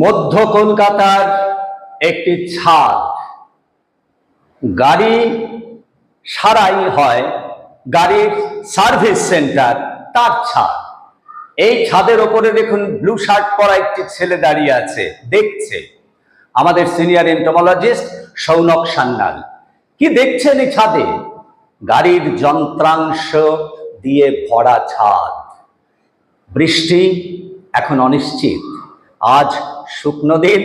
মধ্য কলকাতার একটি ছাদ, গাড়ি সারাই হয়, গাড়ির সার্ভিস সেন্টার, তার ছাদ। এই ছাদের ওপরে দেখুন ব্লু শার্ট পরা একটি ছেলে দাঁড়িয়ে আছে, দেখছে। আমাদের সিনিয়র এন্টোমোলজিস্ট সৌনক সান্যাল। কি দেখছেন এই ছাদে? গাড়ির যন্ত্রাংশ দিয়ে ভরা ছাদ। বৃষ্টি এখন অনিশ্চিত। আজ শুকনো দিন,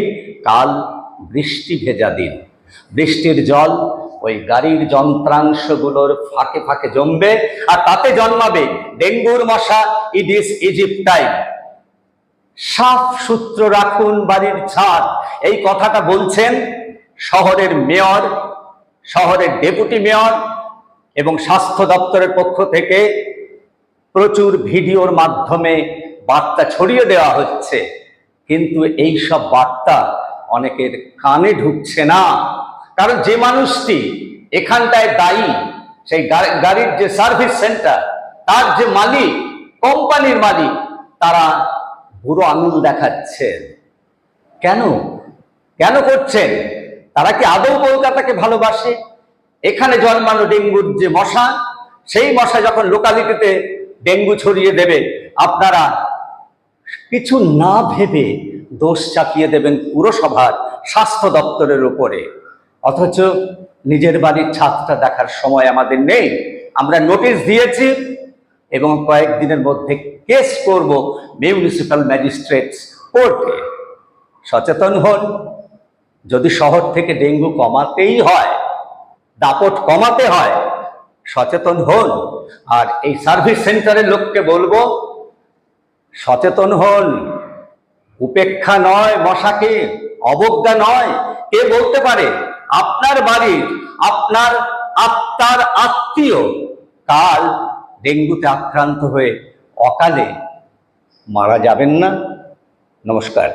কাল বৃষ্টি ভেজা দিন। বৃষ্টির জল ওই গাড়ির যন্ত্রাংশগুলোর ফাঁকে ফাঁকে জমবে, আর তাতে জন্মাবে ডেঙ্গুর মশা, ইডিস ইজিপ্টাই। সাফ সূত্র রাখুন বাড়ির ছাদ, এই কথাটা বলছেন শহরের মেয়র, শহরের ডেপুটি মেয়র, এবং স্বাস্থ্য দপ্তরের পক্ষ থেকে প্রচুর ভিডিওর মাধ্যমে বার্তা ছড়িয়ে দেওয়া হচ্ছে। কিন্তু এই সব বার্তা অনেকের কানে ঢুকছে না, কারণ যে মানুষটি এখানটায় দায়ী, সেই গাড়ির যে সার্ভিস সেন্টার, তার যে মালিক, কোম্পানির মালিক, তারা বুড়ো আঙুল দেখাচ্ছেন। কেন কেন করছেন? তারা কি আদৌ কলকাতাকে ভালোবাসে? এখানে জন্মানো ডেঙ্গুর যে মশা, সেই মশা যখন লোকালিটিতে ডেঙ্গু ছড়িয়ে দেবে, আপনারা কিছু না ভেবে দোষ চাপিয়ে দেবেন পুরসভার, স্বাস্থ্য দপ্তরের উপরে। অথচ নিজের বাড়ির ছাদটা দেখার সময় আমাদের নেই। আমরা নোটিশ দিয়েছি এবং কয়েকদিনের মধ্যে কেস করব মিউনিসিপ্যাল ম্যাজিস্ট্রেটস কোর্টে। সচেতন হন। যদি শহর থেকে ডেঙ্গু কমাতেই হয়, দাপট কমাতে হয়, সচেতন হন। আর এই সার্ভিস সেন্টারের লোককে বলবো, সচেতন হন। উপেক্ষা নয় মশাকে, অবজ্ঞা নয়। কে বলতে পারে আপনার বাড়ির, আপনার আত্মার আত্মীয় কাল ডেঙ্গুতে আক্রান্ত হয়ে অকালে মারা যাবেন না? নমস্কার।